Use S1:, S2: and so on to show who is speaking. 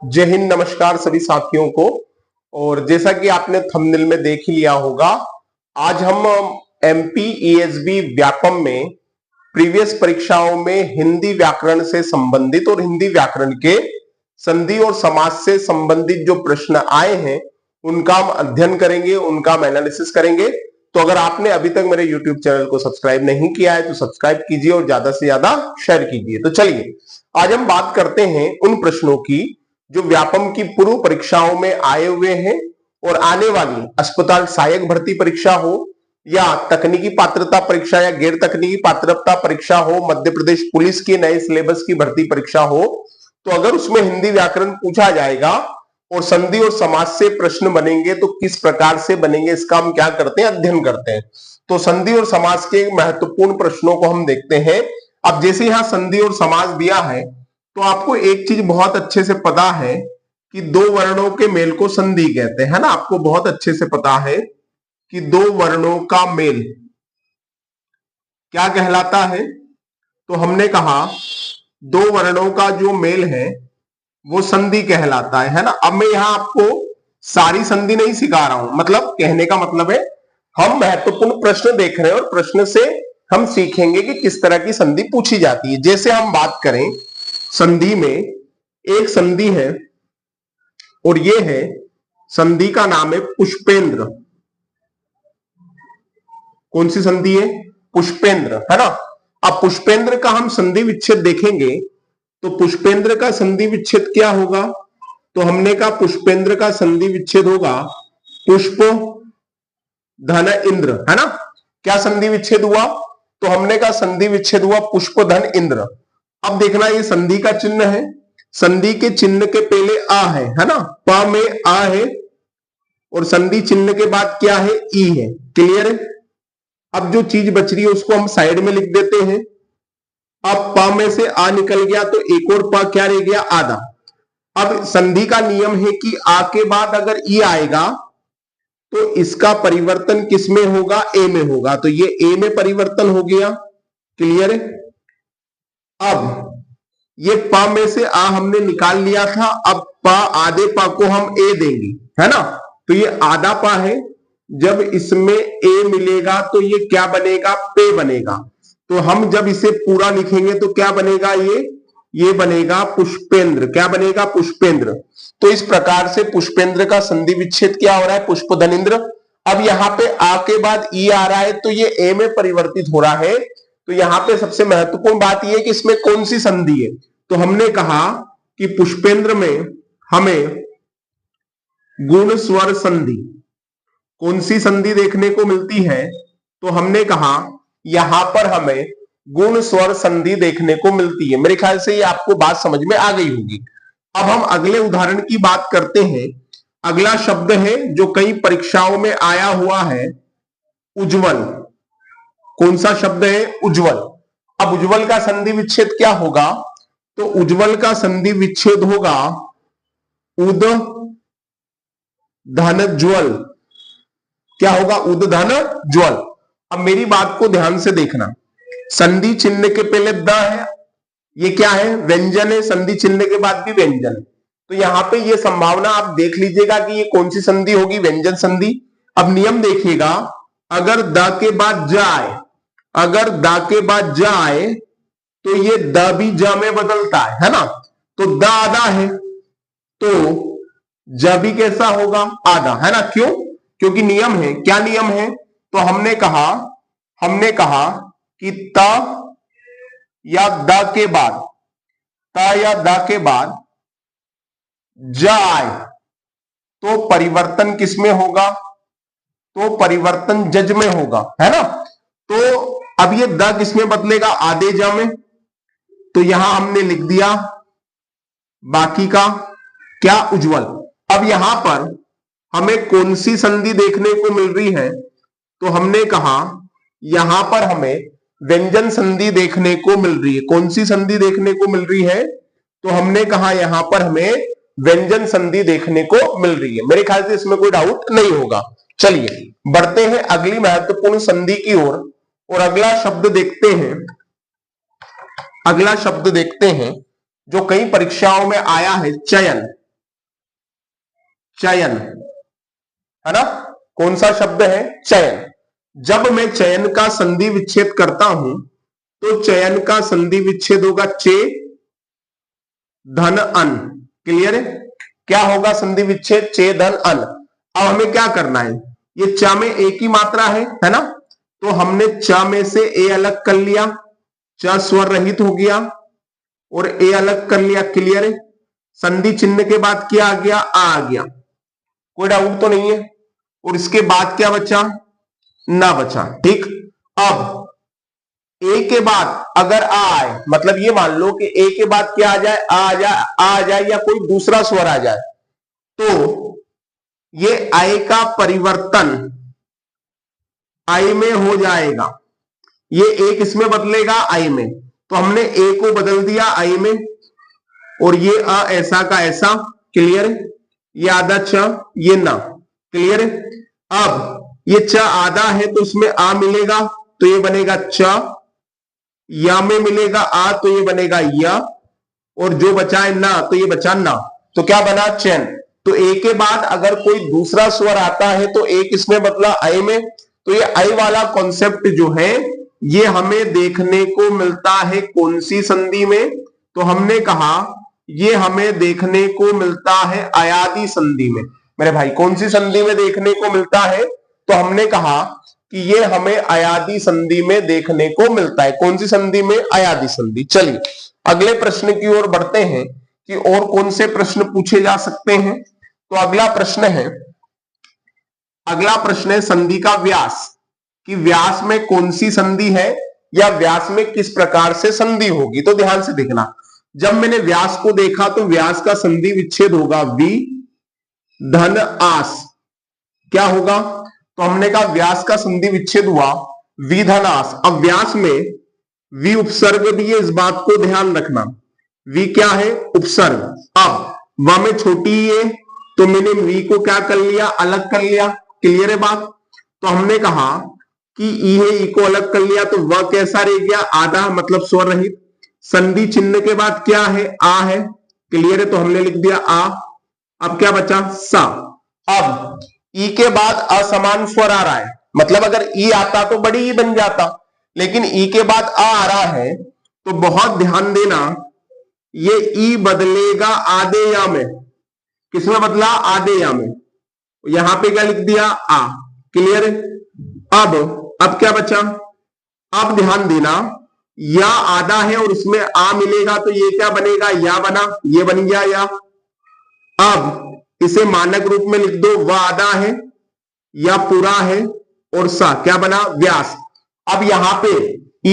S1: जय हिंद, नमस्कार सभी साथियों को। और जैसा कि आपने थंबनेल में देख ही लिया होगा, आज हम एमपी ईएसबी व्यापम में प्रीवियस परीक्षाओं में हिंदी व्याकरण से संबंधित और हिंदी व्याकरण के संधि और समास से संबंधित जो प्रश्न आए हैं उनका हम अध्ययन करेंगे, उनका हम एनालिसिस करेंगे। तो अगर आपने अभी तक मेरे YouTube चैनल को सब्सक्राइब नहीं किया है तो सब्सक्राइब कीजिए और ज्यादा से ज्यादा शेयर कीजिए। तो चलिए आज हम बात करते हैं उन प्रश्नों की जो व्यापम की पूर्व परीक्षाओं में आए हुए हैं और आने वाली अस्पताल सहायक भर्ती परीक्षा हो या तकनीकी पात्रता परीक्षा या गैर तकनीकी पात्रता परीक्षा हो, मध्य प्रदेश पुलिस की नए सिलेबस की भर्ती परीक्षा हो, तो अगर उसमें हिंदी व्याकरण पूछा जाएगा और संधि और समास से प्रश्न बनेंगे तो किस प्रकार से बनेंगे, इसका हम क्या करते हैं, अध्ययन करते हैं। तो संधि और समास के महत्वपूर्ण प्रश्नों को हम देखते हैं। अब जैसे यहां संधि और समास दिया है तो आपको एक चीज बहुत अच्छे से पता है कि दो वर्णों के मेल को संधि कहते हैं, ना। आपको बहुत अच्छे से पता है कि दो वर्णों का मेल क्या कहलाता है। तो हमने कहा दो वर्णों का जो मेल है वो संधि कहलाता है ना। अब मैं यहां आपको सारी संधि नहीं सिखा रहा हूं, मतलब कहने का मतलब है हम महत्वपूर्ण प्रश्न देख रहे हैं और प्रश्न से हम सीखेंगे कि किस तरह की संधि पूछी जाती है। जैसे हम बात करें संधि में, एक संधि है और ये है संधि का नाम है पुष्पेंद्र। कौन सी संधि है? पुष्पेंद्र, है ना। अब पुष्पेंद्र का हम संधि विच्छेद देखेंगे तो पुष्पेंद्र का संधि विच्छेद क्या होगा? तो हमने कहा पुष्पेंद्र का संधि विच्छेद होगा पुष्प धन इंद्र, है ना। क्या संधि विच्छेद हुआ? तो हमने कहा संधि विच्छेद हुआ पुष्प धन इंद्र। अब देखना, ये संधि का चिन्ह है, संधि के चिन्ह के पहले आ है ना, प में आ है और संधि चिन्ह के बाद क्या है? ई है। क्लियर है? अब जो चीज बच रही है उसको हम साइड में लिख देते हैं। अब प में से आ निकल गया तो एक और प क्या रह गया? आधा। अब संधि का नियम है कि आ के बाद अगर ई आएगा तो इसका परिवर्तन किस में होगा? ए में होगा। तो ये ए में परिवर्तन हो गया। क्लियर है? अब ये प में से आ हमने निकाल लिया था, अब प आधे प को हम ए देंगे, है ना। तो ये आधा प है, जब इसमें ए मिलेगा तो ये क्या बनेगा? पे बनेगा। तो हम जब इसे पूरा लिखेंगे तो क्या बनेगा? ये बनेगा पुष्पेंद्र। क्या बनेगा? पुष्पेंद्र। तो इस प्रकार से पुष्पेंद्र का संधि विच्छेद क्या हो रहा है? पुष्प धनिंद्र। अब यहां पे आ के बाद ई आ रहा है तो ये ए में परिवर्तित हो रहा है। तो यहां पे सबसे महत्वपूर्ण बात यह है कि इसमें कौन सी संधि है। तो हमने कहा कि पुष्पेंद्र में हमें गुण स्वर संधि, कौन सी संधि देखने को मिलती है? तो हमने कहा यहां पर हमें गुण स्वर संधि देखने को मिलती है। मेरे ख्याल से ये आपको बात समझ में आ गई होगी। अब हम अगले उदाहरण की बात करते हैं। अगला शब्द है जो कई परीक्षाओं में आया हुआ है, उज्जवल। कौन सा शब्द है? उज्जवल। अब उज्जवल का संधि विच्छेद क्या होगा? तो उज्जवल का संधि विच्छेद होगा उद धन ज्वल। क्या होगा? उद धन ज्वल। अब मेरी बात को ध्यान से देखना, संधि चिन्ह के पहले द है, ये क्या है? व्यंजन है। संधि चिन्ह के बाद भी व्यंजन। तो यहां पे ये संभावना आप देख लीजिएगा कि ये कौन सी संधि होगी? व्यंजन संधि। अब नियम देखिएगा, अगर द के बाद ज आए, अगर द के बाद ज आए तो ये द भी ज में बदलता है ना। तो द आधा है तो ज भी कैसा होगा? आधा, है ना। क्यों? क्योंकि नियम है। क्या नियम है? तो हमने कहा कि त या द के बाद, त या द के बाद ज आए तो परिवर्तन किस में होगा? तो परिवर्तन जज में होगा, है ना। तो अब ये द किस में बदलेगा? आधे ज में। तो यहां हमने लिख दिया बाकी का क्या? उज्जवल। अब यहां पर हमें कौन सी संधि देखने को मिल रही है? तो हमने कहा यहां पर हमें व्यंजन संधि देखने को मिल रही है। कौन सी संधि देखने को मिल रही है? तो हमने कहा यहां पर हमें व्यंजन संधि देखने को मिल रही है। मेरे ख्याल से इसमें कोई डाउट नहीं होगा। चलिए बढ़ते हैं अगली महत्वपूर्ण संधि की ओर और अगला शब्द देखते हैं। अगला शब्द देखते हैं जो कई परीक्षाओं में आया है, चयन। चयन, है ना। कौन सा शब्द है? चयन। जब मैं चयन का संधि विच्छेद करता हूं तो चयन का संधि विच्छेद होगा चे धन अन। क्लियर है? क्या होगा संधि विच्छेद? चे धन अन। अब हमें क्या करना है? ये च में एक ही मात्रा है ना, तो हमने च में से ए अलग कर लिया, च स्वर रहित हो गया और ए अलग कर लिया। क्लियर है? संधि चिन्ह के बाद क्या आ गया? आ गया। कोई डाउट तो नहीं है? और इसके बाद क्या बचा? ना बचा। ठीक। अब ए के बाद अगर आ आए, मतलब ये मान लो कि ए के बाद क्या आ जाए? आ जाए या कोई दूसरा स्वर आ जाए, तो ये आय का परिवर्तन आई में हो जाएगा। ये एक इसमें बदलेगा आई में, तो हमने ए को बदल दिया आई में और ये अ ऐसा का ऐसा। क्लियर? ये आधा च, ये ना। क्लियर? अब ये च आधा है तो इसमें आ मिलेगा तो ये बनेगा च, या में मिलेगा आ तो ये बनेगा या, और जो बचा है ना तो ये बचा ना। तो क्या बना? चैन। तो ए के बाद अगर कोई दूसरा स्वर आता है तो एक इसमें बदला आई में, तो ये आई वाला कॉन्सेप्ट जो है ये हमें देखने को मिलता है कौन सी संधि में? तो हमने कहा ये हमें देखने को मिलता है अयादि संधि में। मेरे भाई कौन सी संधि में देखने को मिलता है? तो हमने कहा कि ये हमें अयादि संधि में देखने को मिलता है। कौन सी संधि में? अयादि संधि। चलिए अगले प्रश्न की ओर बढ़ते हैं कि और कौन से प्रश्न पूछे जा सकते हैं। तो अगला प्रश्न है संधि का व्यास, कि व्यास में कौन सी संधि है या व्यास में किस प्रकार से संधि होगी। तो ध्यान से देखना, जब मैंने व्यास को देखा तो व्यास का संधि विच्छेद होगा वी धन आस। क्या होगा? तो हमने कहा व्यास का संधि विच्छेद हुआ वी धन आस। अब व्यास में वी उपसर्ग भी है, इस बात को ध्यान रखना। वी क्या है? उपसर्ग। अब व में छोटी है तो मैंने वी को क्या कर लिया? अलग कर लिया। क्लियर है बात? तो हमने कहा कि ई है, ई को अलग कर लिया तो वह कैसा रह गया? आधा, मतलब स्वर रहित। संधि चिन्ह के बाद क्या है? आ है। क्लियर है? तो हमने लिख दिया आ। अब क्या बचा? सा। अब ई के बाद असमान स्वर आ रहा है, मतलब अगर ई आता तो बड़ी ई बन जाता, लेकिन ई के बाद आ रहा है तो बहुत ध्यान देना, ये ई बदलेगा आधे या में। किसमें बदला? आधे या में। यहां पे क्या लिख दिया? आ। क्लियर है? अब क्या बचा? अब ध्यान देना, या आधा है और उसमें आ मिलेगा तो ये क्या बनेगा? या बना, ये बन गया या। अब इसे मानक रूप में लिख दो, वह आधा है या पूरा है और सा क्या बना? व्यास। अब यहां पे